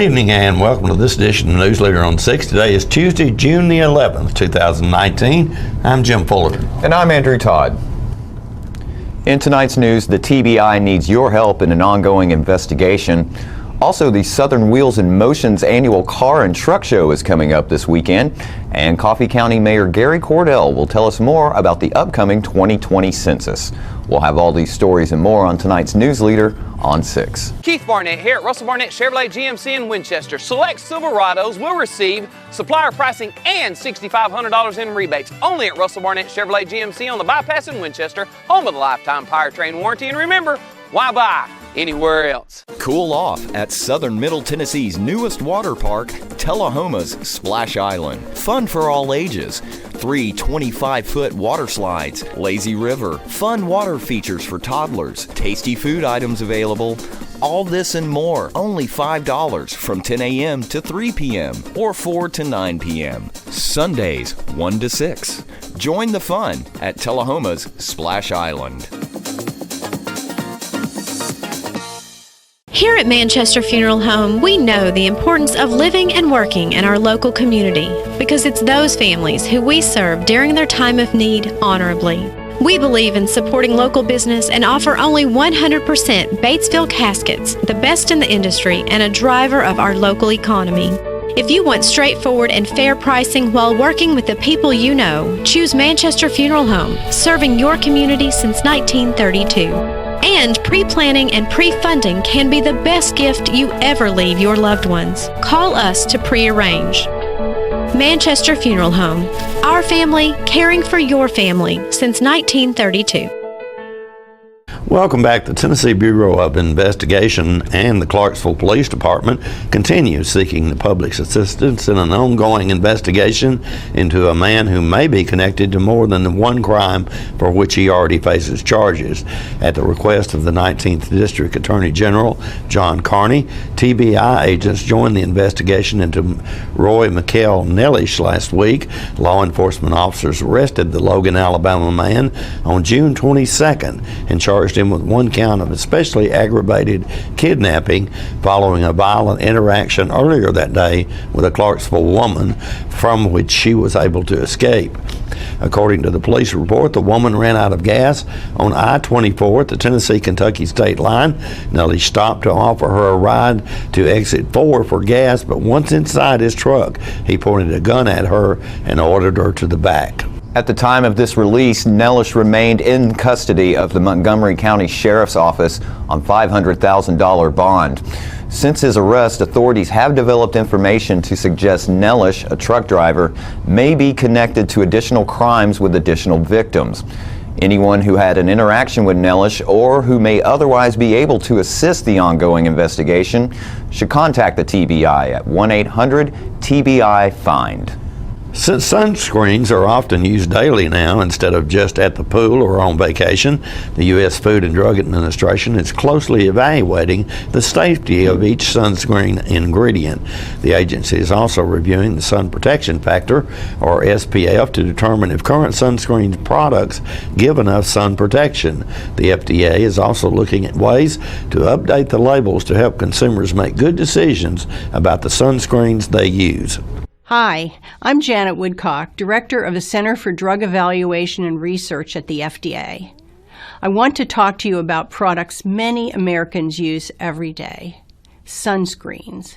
evening and welcome to this edition of News Leader on 6. Today is Tuesday, June the 11th, 2019. I'm Jim Fuller. And I'm Andrew Todd. In tonight's news, the TBI needs your help in an ongoing investigation. Also, the Southern Wheels in Motion's annual car and truck show is coming up this weekend. And Coffee County Mayor Gary Cordell will tell us more about the upcoming 2020 census. We'll have all these stories and more on tonight's News Leader on 6. Keith Barnett here at Russell Barnett Chevrolet GMC in Winchester. Select Silverados will receive supplier pricing and $6,500 in rebates only at Russell Barnett Chevrolet GMC on the bypass in Winchester, home of the lifetime powertrain warranty. And remember, why buy anywhere else? Cool off at Southern Middle Tennessee's newest water park, Tullahoma's Splash Island. Fun for all ages. 3 25-foot water slides, lazy river, fun water features for toddlers, tasty food items available. All this and more, only $5 from 10 a.m. to 3 p.m. or 4 to 9 p.m. Sundays 1 to 6. Join the fun at Tullahoma's Splash Island. Here at Manchester Funeral Home, we know the importance of living and working in our local community because it's those families who we serve during their time of need honorably. We believe in supporting local business and offer only 100% Batesville caskets, the best in the industry and a driver of our local economy. If you want straightforward and fair pricing while working with the people you know, choose Manchester Funeral Home, serving your community since 1932. And pre-planning and pre-funding can be the best gift you ever leave your loved ones. Call us to pre-arrange. Manchester Funeral Home. Our family caring for your family since 1932. Welcome back. The Tennessee Bureau of Investigation and the Clarksville Police Department continue seeking the public's assistance in an ongoing investigation into a man who may be connected to more than the one crime for which he already faces charges. At the request of the 19th District Attorney General, John Carney, TBI agents joined the investigation into Roy McKell Nellish last week. Law enforcement officers arrested the Logan, Alabama man on June 22nd and charged him with one count of especially aggravated kidnapping following a violent interaction earlier that day with a Clarksville woman from which she was able to escape. According to the police report, the woman ran out of gas on I-24 at the Tennessee-Kentucky state line. Nelly stopped to offer her a ride to exit 4 for gas, but once inside his truck, he pointed a gun at her and ordered her to the back. At the time of this release, Nellish remained in custody of the Montgomery County Sheriff's Office on $500,000 bond. Since his arrest, authorities have developed information to suggest Nellish, a truck driver, may be connected to additional crimes with additional victims. Anyone who had an interaction with Nellish or who may otherwise be able to assist the ongoing investigation should contact the TBI at 1-800-TBI-FIND. Since sunscreens are often used daily now instead of just at the pool or on vacation, the U.S. Food and Drug Administration is closely evaluating the safety of each sunscreen ingredient. The agency is also reviewing the sun protection factor, or SPF, to determine if current sunscreen products give enough sun protection. The FDA is also looking at ways to update the labels to help consumers make good decisions about the sunscreens they use. Hi, I'm Janet Woodcock, Director of the Center for Drug Evaluation and Research at the FDA. I want to talk to you about products many Americans use every day: sunscreens.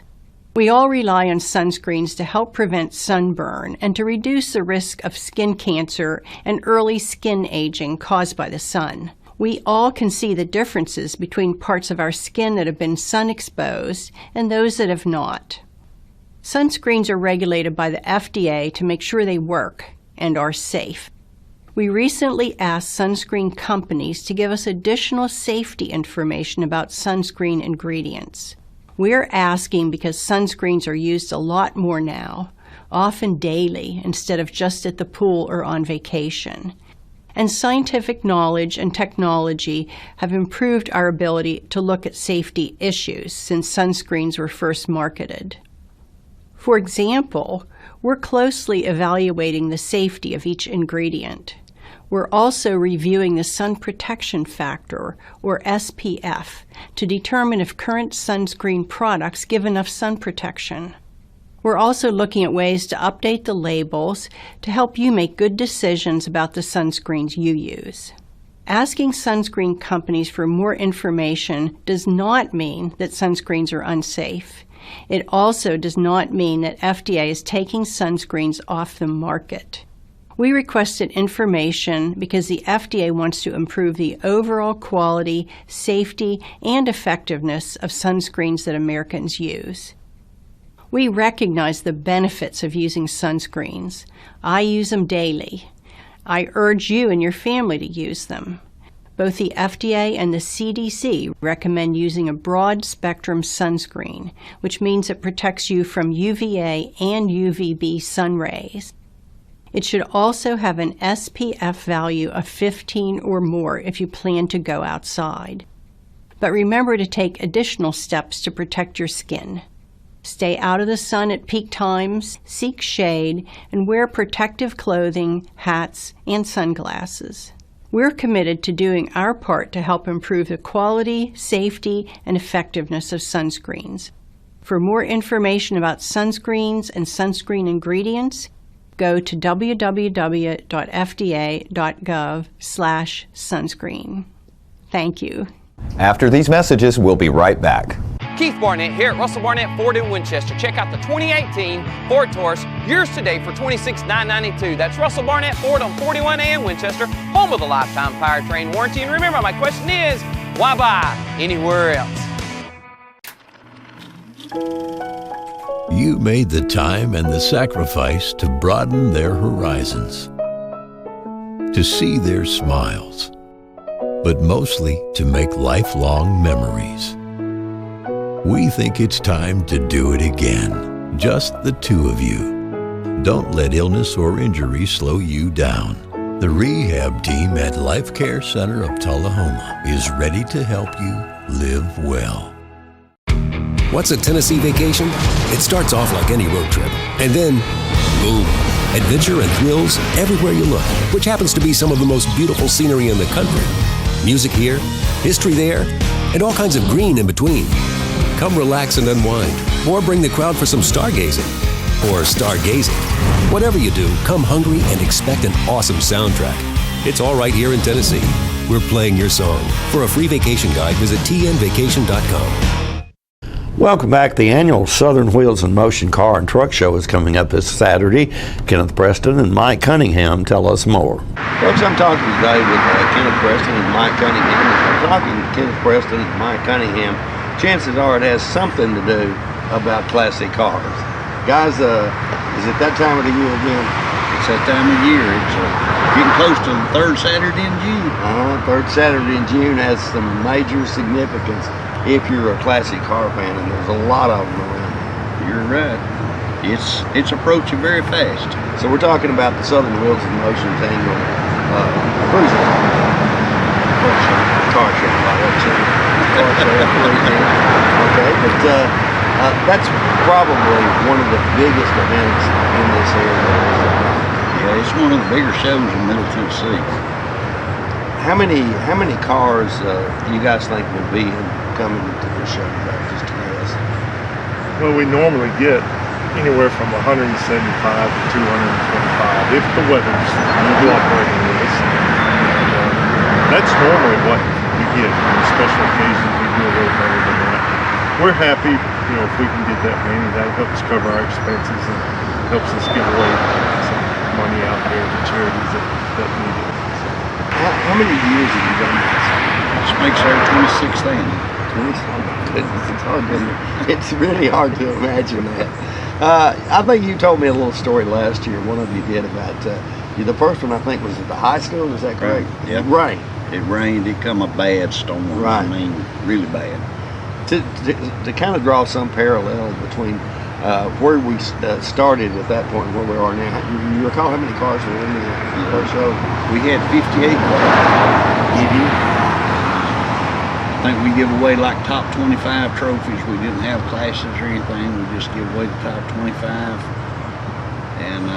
We all rely on sunscreens to help prevent sunburn and to reduce the risk of skin cancer and early skin aging caused by the sun. We all can see the differences between parts of our skin that have been sun exposed and those that have not. Sunscreens are regulated by the FDA to make sure they work and are safe. We recently asked sunscreen companies to give us additional safety information about sunscreen ingredients. We're asking because sunscreens are used a lot more now, often daily instead of just at the pool or on vacation. And scientific knowledge and technology have improved our ability to look at safety issues since sunscreens were first marketed. For example, we're closely evaluating the safety of each ingredient. We're also reviewing the sun protection factor, or SPF, to determine if current sunscreen products give enough sun protection. We're also looking at ways to update the labels to help you make good decisions about the sunscreens you use. Asking sunscreen companies for more information does not mean that sunscreens are unsafe. It also does not mean that FDA is taking sunscreens off the market. We requested information because the FDA wants to improve the overall quality, safety, and effectiveness of sunscreens that Americans use. We recognize the benefits of using sunscreens. I use them daily. I urge you and your family to use them. Both the FDA and the CDC recommend using a broad-spectrum sunscreen, which means it protects you from UVA and UVB sun rays. It should also have an SPF value of 15 or more if you plan to go outside. But remember to take additional steps to protect your skin. Stay out of the sun at peak times, seek shade, and wear protective clothing, hats, and sunglasses. We're committed to doing our part to help improve the quality, safety, and effectiveness of sunscreens. For more information about sunscreens and sunscreen ingredients, go to www.fda.gov/sunscreen. Thank you. After these messages, we'll be right back. Keith Barnett here at Russell Barnett Ford in Winchester. Check out the 2018 Ford Taurus, yours today for $26,992. That's Russell Barnett Ford on 41A in Winchester, home of the lifetime powertrain warranty. And remember, my question is, why buy anywhere else? You made the time and the sacrifice to broaden their horizons, to see their smiles, but mostly to make lifelong memories. We think it's time to do it again, just the two of you. Don't let illness or injury slow you down. The rehab team at Life Care Center of Tullahoma is ready to help you live well. What's a Tennessee vacation? It starts off like any road trip, and then, boom, adventure and thrills everywhere you look, which happens to be some of the most beautiful scenery in the country. Music here, history there, and all kinds of green in between. Come relax and unwind, or bring the crowd for some stargazing, or stargazing. Whatever you do, come hungry and expect an awesome soundtrack. It's all right here in Tennessee. We're playing your song. For a free vacation guide, visit tnvacation.com. Welcome back. The annual Southern Wheels in Motion Car and Truck Show is coming up this Saturday. Kenneth Preston and Mike Cunningham tell us more. Folks, I'm talking today with Kenneth Preston and Mike Cunningham. If I'm talking to Kenneth Preston and Mike Cunningham, chances are it has something to do about classic cars. Guys, is it that time of the year again? It's that time of year. It's getting close to the third Saturday in June. Third Saturday in June has some major significance if you're a classic car fan, and there's a lot of them around. You're right. It's approaching very fast. So we're talking about the Southern Wheels in Motion's annual cruiser car show. Okay, but that's probably one of the biggest events in this area. Yeah, it's one of the bigger shows in Middle Tennessee. How many cars do you guys think will be coming to the show? Just curious. Well, we normally get anywhere from 175 to 225 if the weather's cooperating with us. That's normally what we get. On special occasions, we do a little better than that. We're happy, if we can get that many. That helps cover our expenses and helps us give away some money out there to charities that need it. How many years have you done this? This makes our 26th annual. It's really hard to imagine that. I think you told me a little story last year, one of you did, about the first one I think was at the high school, is that correct? Yeah. It rained. It rained, it come a bad storm. Right. I mean, really bad. To kind of draw some parallel between where we started at that point and where we are now, you recall how many cars were in the first show? We had 58 cars. I think we give away like top 25 trophies. We didn't have classes or anything. We just give away the top 25. And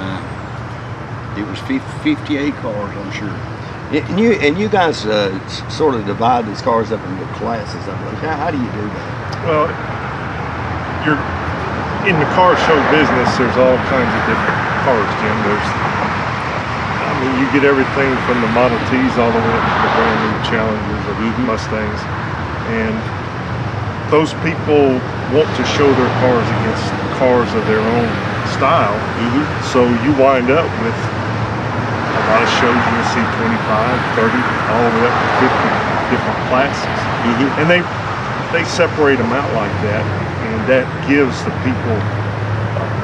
it was 58 cars, I'm sure. And you guys sort of divide these cars up into classes, I believe. How do you do that? Well, you're in the car show business. There's all kinds of different cars, Jim. You get everything from the Model Ts all the way up to the brand new Challengers or Mustangs, and those people want to show their cars against cars of their own style. So you wind up with a lot of shows. You see 25, 30, all the way up to 50 different classes, and they separate them out like that, and that gives the people.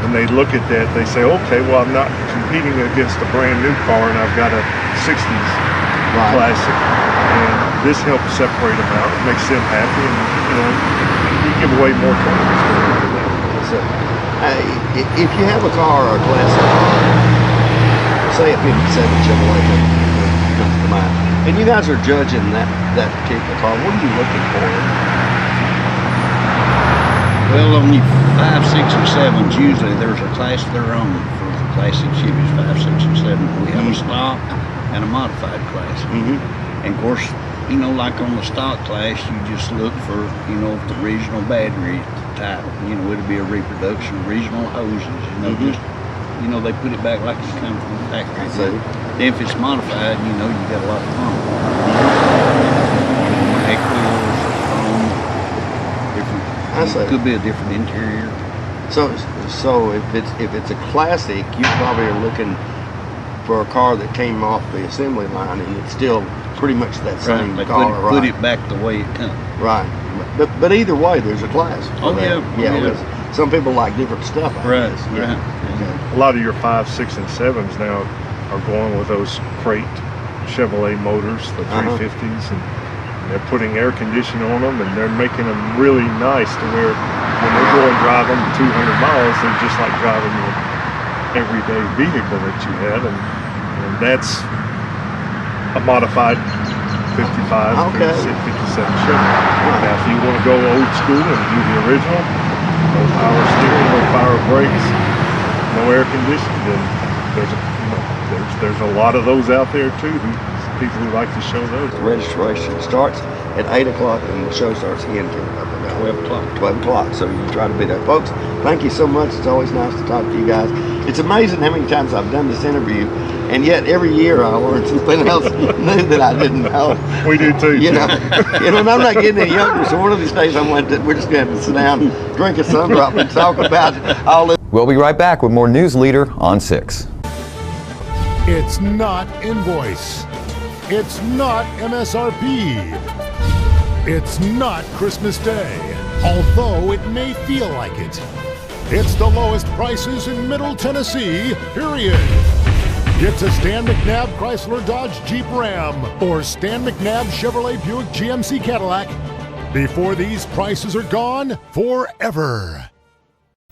When they look at that, they say, okay, well, I'm not competing against a brand new car and I've got a 60s classic. And this helps separate them out. It makes them happy, and, you give away more cars. So, if you have a car or a classic car, say a 57 Chevrolet comes to mind, and you guys are judging that particular car, what are you looking for? Well, on the 5, 6, and 7s, usually there's a class of their own for the classic Chevys 5, 6, and 7. We have a stock and a modified class. And of course, like on the stock class, you just look for, the original battery type. It'll be a reproduction, original hoses. Just they put it back like it comes from the factory. So then if it's modified, you got a lot of fun. It could be a different interior. So if it's a classic, you probably are looking for a car that came off the assembly line, and it's still pretty much that same car, right? Put it back the way it comes. Right. But either way, there's a class. Yeah. Some people like different stuff. I guess. A lot of your 5, 6, and 7s now are going with those crate Chevrolet motors, the 350s, and they're putting air conditioning on them, and they're making them really nice to where when they go and drive them 200 miles, they're just like driving your everyday vehicle that you had, and that's a modified 55, 57 Chevy. Now, if you want to go old school and do the original, no power steering, no power brakes, no air conditioning, then there's a lot of those out there too. People who like to show those. The registration starts at 8 o'clock and the show starts again at 12 o'clock. 12 o'clock, so you try to be there. Folks, thank you so much. It's always nice to talk to you guys. It's amazing how many times I've done this interview, and yet every year I learn something else new that I didn't know. We do too. And I'm not getting any younger, so one of these days we're just going to have to sit down, drink a Sundrop, and talk about all this. We'll be right back with more News Leader on 6. It's not invoice. It's not MSRP. It's not Christmas Day, although it may feel like it. It's the lowest prices in Middle Tennessee, period. Get to Stan McNabb Chrysler Dodge Jeep Ram or Stan McNabb Chevrolet Buick GMC Cadillac before these prices are gone forever.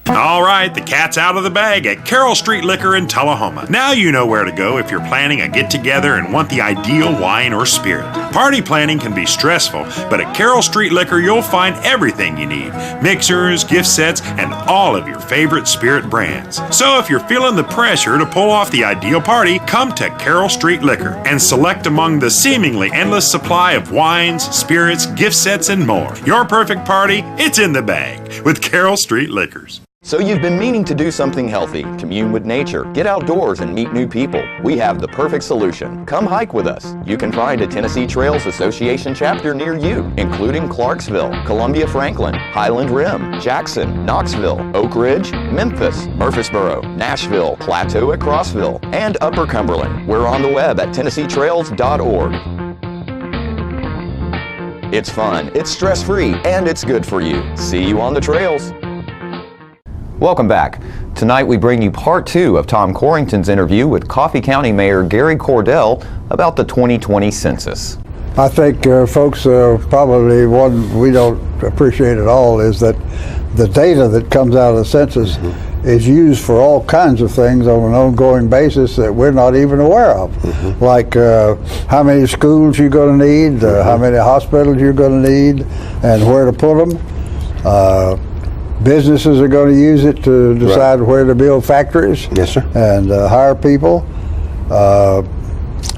All right, the cat's out of the bag at Carroll Street Liquor in Tullahoma. Now you know where to go if you're planning a get-together and want the ideal wine or spirit. Party planning can be stressful, but at Carroll Street Liquor you'll find everything you need. Mixers, gift sets, and all of your favorite spirit brands. So if you're feeling the pressure to pull off the ideal party, come to Carroll Street Liquor and select among the seemingly endless supply of wines, spirits, gift sets, and more. Your perfect party, it's in the bag with Carroll Street Liquors. So you've been meaning to do something healthy, commune with nature, get outdoors and meet new people. We have the perfect solution. Come hike with us. You can find a Tennessee Trails Association chapter near you, including Clarksville, Columbia Franklin, Highland Rim, Jackson, Knoxville, Oak Ridge, Memphis, Murfreesboro, Nashville, Plateau at Crossville, and Upper Cumberland. We're on the web at TennesseeTrails.org. It's fun, it's stress-free, and it's good for you. See you on the trails. Welcome back. Tonight we bring you part 2 of Tom Corrington's interview with Coffee County Mayor Gary Cordell about the 2020 census. I think folks probably one we don't appreciate at all is that the data that comes out of the census is used for all kinds of things on an ongoing basis that we're not even aware of. Like how many schools you're going to need, how many hospitals you're going to need, and where to put them. Businesses are going to use it to decide where to build factories. Yes, sir. And hire people.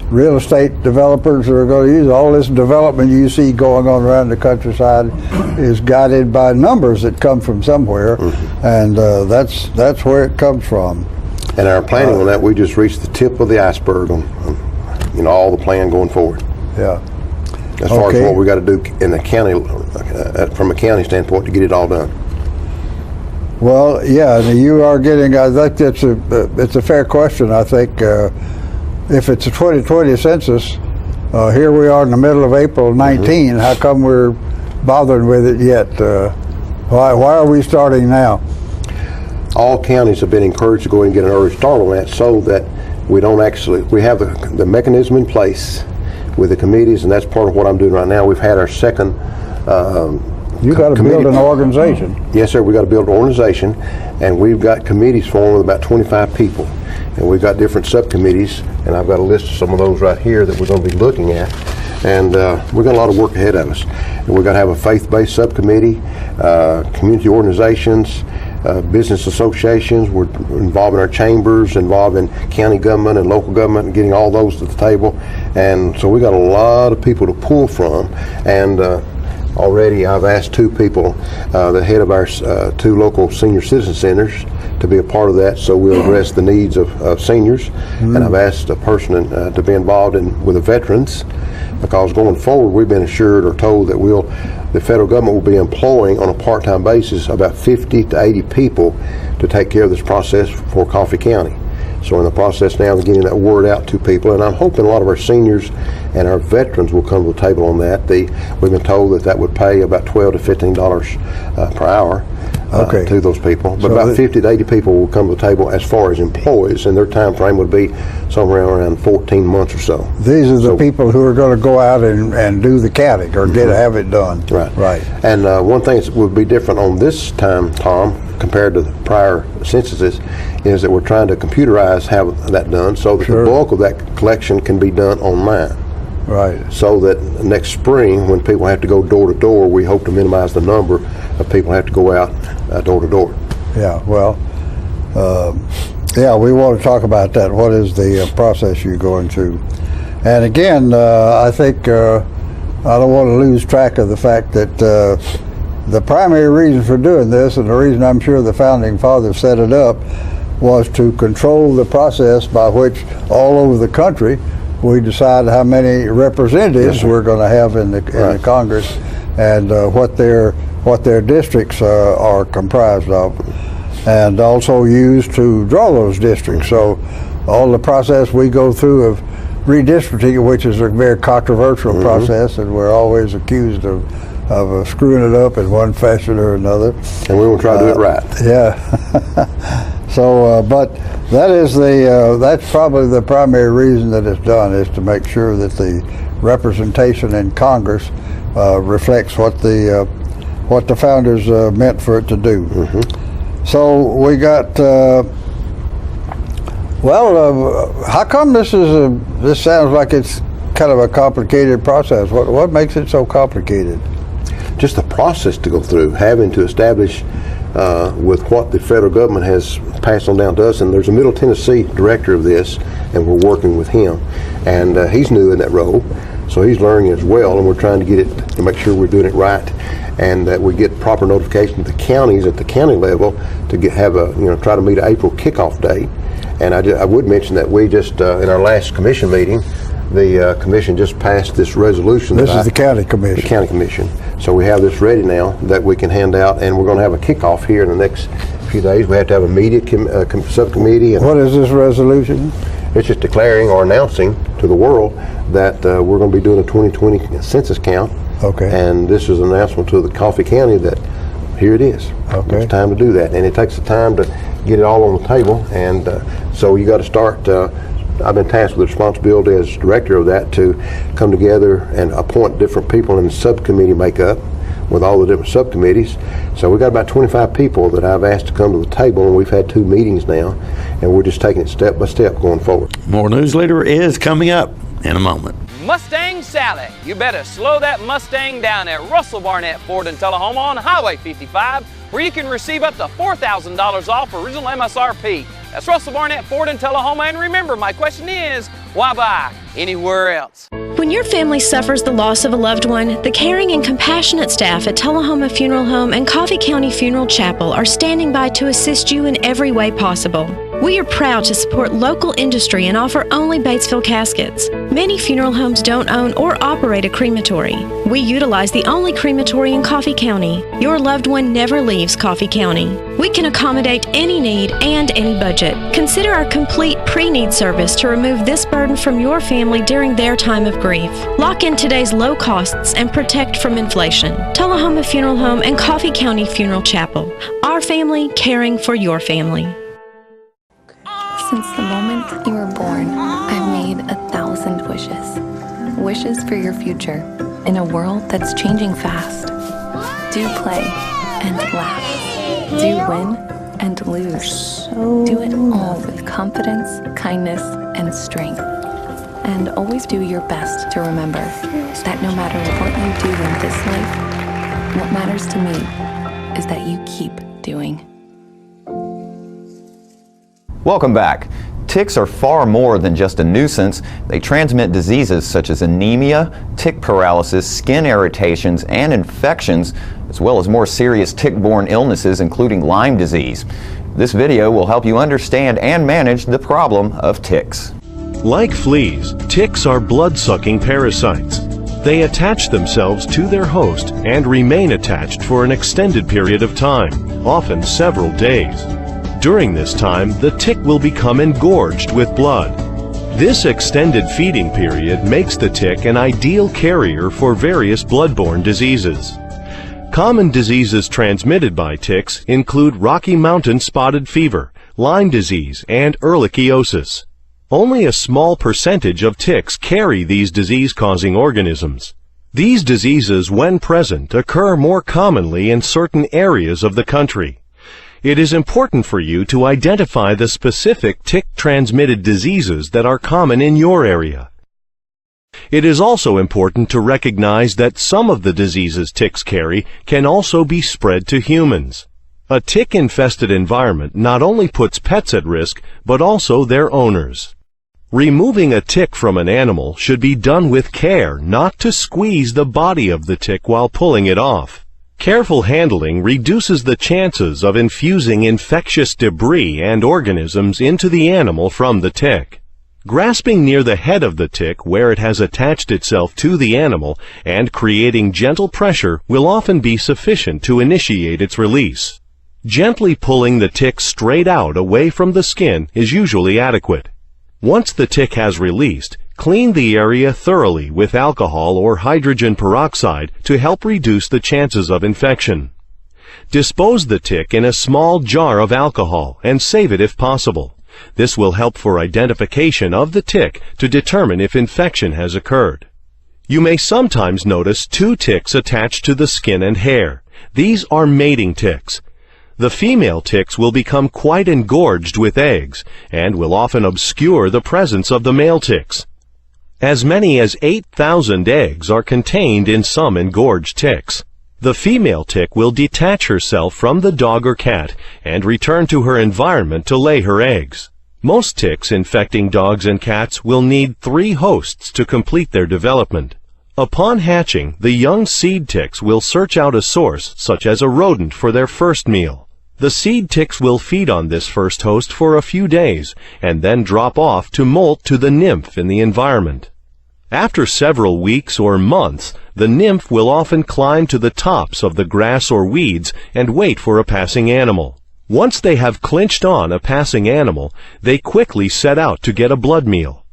real estate developers are going to use. All this development you see going on around the countryside is guided by numbers that come from somewhere, and that's where it comes from. And our planning on that, we just reached the tip of the iceberg on all the plan going forward. Yeah. As far as what we got to do in the county, from a county standpoint, to get it all done. Well, yeah, you are getting. I think it's a fair question. I think if it's a 2020 census, here we are in the middle of April 19. How come we're bothering with it yet? Why are we starting now? All counties have been encouraged to go ahead and get an early start on that, so that we have the mechanism in place with the committees, and that's part of what I'm doing right now. We've had our second. You got to build an organization. Yes, sir. We got to build an organization, and we've got committees formed with about 25 people, and we've got different subcommittees, and I've got a list of some of those right here that we're going to be looking at, and we've got a lot of work ahead of us. And we're going to have a faith-based subcommittee, community organizations, business associations. We're involving our chambers, involving county government and local government, and getting all those to the table, and so we got a lot of people to pull from, and already I've asked two people, the head of our two local senior citizen centers, to be a part of that, so we'll address the needs of seniors. And I've asked a person to be involved with the veterans, because going forward we've been assured or told that the federal government will be employing on a part-time basis about 50 to 80 people to take care of this process for Coffee County. So in the process now of getting that word out to people, and I'm hoping a lot of our seniors and our veterans will come to the table on that. We've been told that would pay about $12 to $15 per hour to those people. But so about 50 to 80 people will come to the table as far as employees, and their time frame would be somewhere around 14 months or so. These are the people who are going to go out and do the counting or have it done. Right. And one thing that would be different on this time, Tom, compared to the prior censuses, is that we're trying to computerize have that done so that the bulk of that collection can be done online. Right. So that next spring, when people have to go door to door, we hope to minimize the number of people who have to go out door to door. Yeah, well, we want to talk about that. What is the process you're going through? And again, I think I don't want to lose track of the fact that the primary reason for doing this, and the reason I'm sure the Founding Fathers set it up, was to control the process by which all over the country we decide how many representatives we're going to have in the Congress, and what their districts are comprised of, and also used to draw those districts. So all the process we go through of redistricting, which is a very controversial process, and we're always accused of screwing it up in one fashion or another. And we will try to do it right. Yeah. So, but that is that's probably the primary reason that it's done, is to make sure that the representation in Congress reflects what the founders meant for it to do. So we got. How come this sounds like it's kind of a complicated process? What makes it so complicated? Just the process to go through, having to establish with what the federal government has passed on down to us, and there's a Middle Tennessee director of this, and we're working with him, and he's new in that role, so he's learning as well, and we're trying to get it to make sure we're doing it right, and that we get proper notification to the counties at the county level to try to meet an April kickoff date. And I would mention that we just in our last commission meeting, the commission just passed this resolution. This is the county commission. The county commission. So we have this ready now that we can hand out, and we're going to have a kickoff here in the next few days. We have to have a media subcommittee. And what is this resolution? It's just declaring or announcing to the world that we're going to be doing a 2020 census count. Okay. And this is an announcement to the Coffee County that here it is. Okay. It's time to do that, and it takes the time to get it all on the table, and so you got to start. I've been tasked with the responsibility as director of that to come together and appoint different people in the subcommittee makeup with all the different subcommittees. So we got about 25 people that I've asked to come to the table, and we've had 2 meetings now, and we're just taking it step by step going forward. More News Leader is coming up in a moment. Mustang Sally. You better slow that Mustang down at Russell Barnett Ford in Tullahoma on Highway 55, where you can receive up to $4,000 off original MSRP. That's Russell Barnett Ford in Tullahoma, and remember, my question is, why buy anywhere else? When your family suffers the loss of a loved one, the caring and compassionate staff at Tullahoma Funeral Home and Coffee County Funeral Chapel are standing by to assist you in every way possible. We are proud to support local industry and offer only Batesville caskets. Many funeral homes don't own or operate a crematory. We utilize the only crematory in Coffee County. Your loved one never leaves Coffee County. We can accommodate any need and any budget. Consider our complete pre-need service to remove this burden from your family during their time of grief. Lock in today's low costs and protect from inflation. Tullahoma Funeral Home and Coffee County Funeral Chapel. Our family caring for your family. Since the moment you were born, I've made 1,000 wishes. Wishes for your future in a world that's changing fast. Do play and laugh. Do win and lose. Do it all with confidence, kindness, and strength. And always do your best to remember that no matter what you do in this life, what matters to me is that you keep doing. Welcome back. Ticks are far more than just a nuisance. They transmit diseases such as anemia, tick paralysis, skin irritations, and infections, as well as more serious tick-borne illnesses, including Lyme disease. This video will help you understand and manage the problem of ticks. Like fleas, ticks are blood-sucking parasites. They attach themselves to their host and remain attached for an extended period of time, often several days. During this time, the tick will become engorged with blood. This extended feeding period makes the tick an ideal carrier for various blood-borne diseases. Common diseases transmitted by ticks include Rocky Mountain spotted fever, Lyme disease, and ehrlichiosis. Only a small percentage of ticks carry these disease-causing organisms. These diseases, when present, occur more commonly in certain areas of the country. It is important for you to identify the specific tick-transmitted diseases that are common in your area. It is also important to recognize that some of the diseases ticks carry can also be spread to humans. A tick-infested environment not only puts pets at risk, but also their owners. Removing a tick from an animal should be done with care, not to squeeze the body of the tick while pulling it off. Careful handling reduces the chances of infusing infectious debris and organisms into the animal from the tick. Grasping near the head of the tick where it has attached itself to the animal and creating gentle pressure will often be sufficient to initiate its release. Gently pulling the tick straight out away from the skin is usually adequate. Once the tick has released, clean the area thoroughly with alcohol or hydrogen peroxide to help reduce the chances of infection. Dispose the tick in a small jar of alcohol and save it if possible. This will help for identification of the tick to determine if infection has occurred. You may sometimes notice two ticks attached to the skin and hair. These are mating ticks. The female ticks will become quite engorged with eggs and will often obscure the presence of the male ticks. As many as 8,000 eggs are contained in some engorged ticks. The female tick will detach herself from the dog or cat and return to her environment to lay her eggs. Most ticks infecting dogs and cats will need 3 hosts to complete their development. Upon hatching, the young seed ticks will search out a source, such as a rodent, for their first meal. The seed ticks will feed on this first host for a few days and then drop off to molt to the nymph in the environment. After several weeks or months, the nymph will often climb to the tops of the grass or weeds and wait for a passing animal. Once they have clinched on a passing animal, they quickly set out to get a blood meal.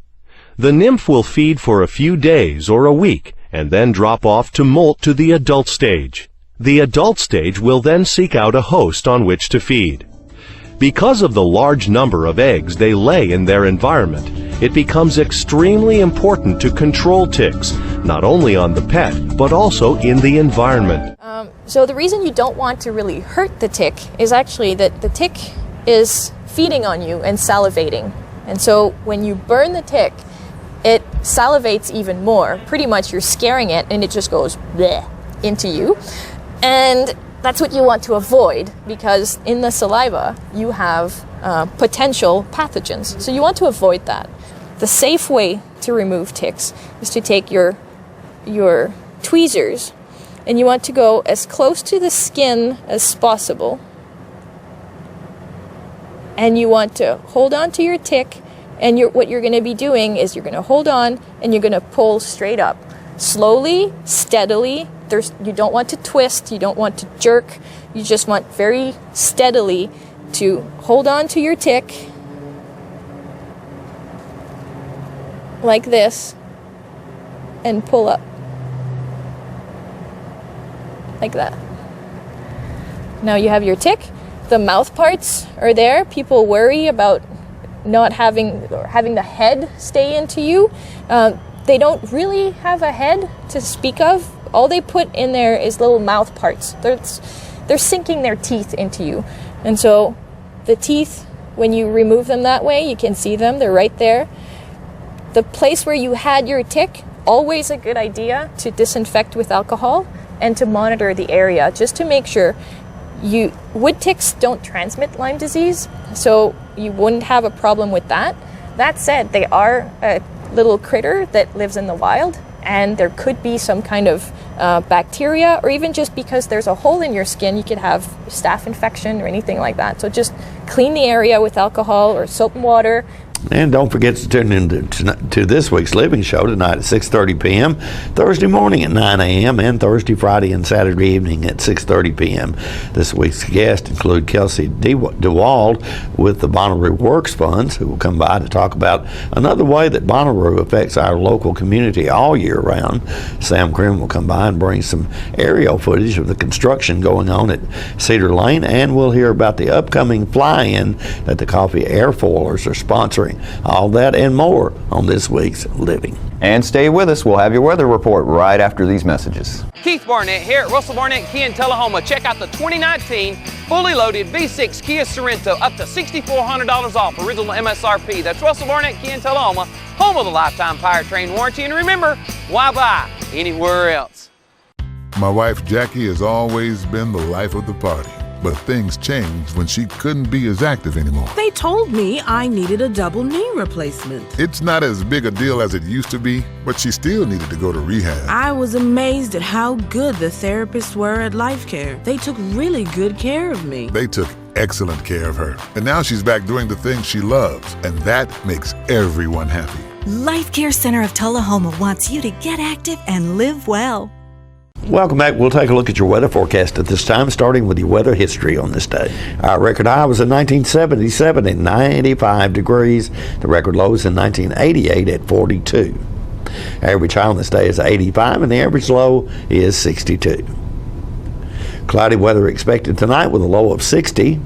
The nymph will feed for a few days or a week and then drop off to molt to the adult stage. The adult stage will then seek out a host on which to feed. Because of the large number of eggs they lay in their environment, it becomes extremely important to control ticks, not only on the pet, but also in the environment. So the reason you don't want to really hurt the tick is actually that the tick is feeding on you and salivating. And so when you burn the tick, it salivates even more. Pretty much you're scaring it and it just goes bleh into you. And that's what you want to avoid, because in the saliva you have potential pathogens. So you want to avoid that. The safe way to remove ticks is to take your tweezers, and you want to go as close to the skin as possible. And you want to hold on to your tick, and what you're going to be doing is you're going to hold on and you're going to pull straight up. Slowly, steadily. You don't want to twist, you don't want to jerk, you just want very steadily to hold on to your tick like this and pull up like that. Now you have your tick. The mouth parts are there. People worry about not having the head stay into you. They don't really have a head to speak of. All they put in there is little mouth parts. They're sinking their teeth into you. And so the teeth, when you remove them that way, you can see them. They're right there. The place where you had your tick, always a good idea to disinfect with alcohol and to monitor the area just to make sure. Wood ticks don't transmit Lyme disease, so you wouldn't have a problem with that. That said, they are a little critter that lives in the wild, and there could be some kind of bacteria, or even just because there's a hole in your skin, you could have staph infection or anything like that. So just clean the area with alcohol or soap and water. And don't forget to tune in to this week's Living Show tonight at 6:30 p.m., Thursday morning at 9 a.m., and Thursday, Friday, and Saturday evening at 6:30 p.m. This week's guests include Kelsey DeWald with the Bonnaroo Works Funds, who will come by to talk about another way that Bonnaroo affects our local community all year round. Sam Krim will come by and bring some aerial footage of the construction going on at Cedar Lane, and we'll hear about the upcoming fly-in that the Coffee Airfoilers are sponsoring. All that and more on this week's Living. And stay with us. We'll have your weather report right after these messages. Keith Barnett here at Russell Barnett Kia in Tullahoma. Check out the 2019 fully loaded V6 Kia Sorento, up to $6,400 off original MSRP. That's Russell Barnett Kia in Tullahoma, home of the lifetime powertrain warranty. And remember, why buy anywhere else? My wife Jackie has always been the life of the party. But things changed when she couldn't be as active anymore. They told me I needed a double knee replacement. It's not as big a deal as it used to be, but she still needed to go to rehab. I was amazed at how good the therapists were at Life Care. They took really good care of me. They took excellent care of her. And now she's back doing the things she loves, and that makes everyone happy. Life Care Center of Tullahoma wants you to get active and live well. Welcome back. We'll take a look at your weather forecast at this time, starting with your weather history on this day. Our record high was in 1977 at 95 degrees. The record low was in 1988 at 42. Average high on this day is 85, and the average low is 62. Cloudy weather expected tonight with a low of 60.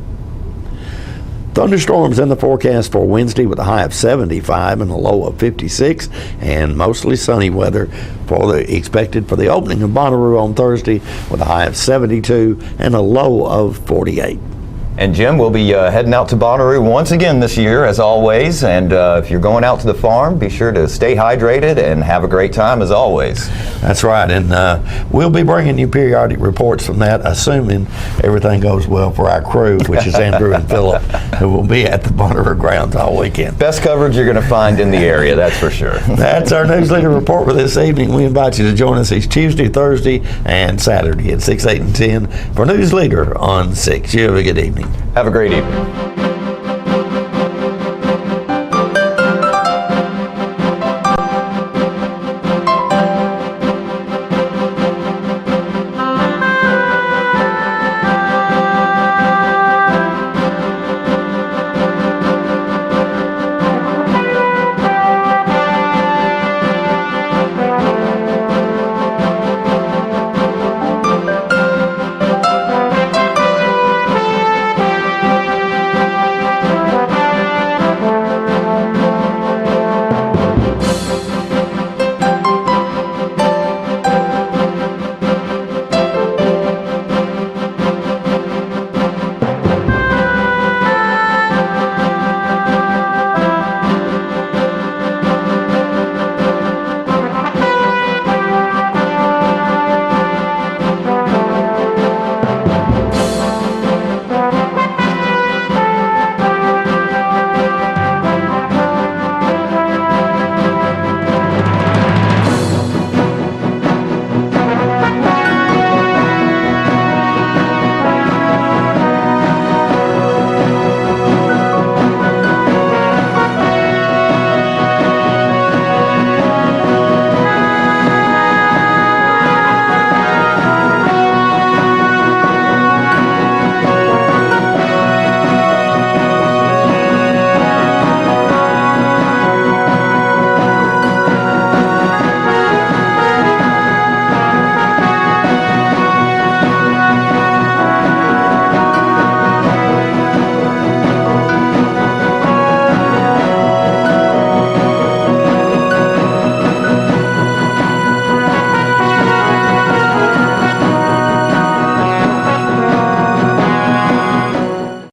Thunderstorms in the forecast for Wednesday with a high of 75 and a low of 56, and mostly sunny weather expected for the opening of Bonnaroo on Thursday with a high of 72 and a low of 48. And Jim, we'll be heading out to Bonnaroo once again this year, as always. And if you're going out to the farm, be sure to stay hydrated and have a great time, as always. That's right. And we'll be bringing you periodic reports from that, assuming everything goes well for our crew, which is Andrew and Philip, who will be at the Bonnaroo grounds all weekend. Best coverage you're going to find in the area, that's for sure. That's our News Leader Report for this evening. We invite you to join us each Tuesday, Thursday, and Saturday at 6, 8, and 10 for News Leader on 6. You have a good evening. Have a great evening.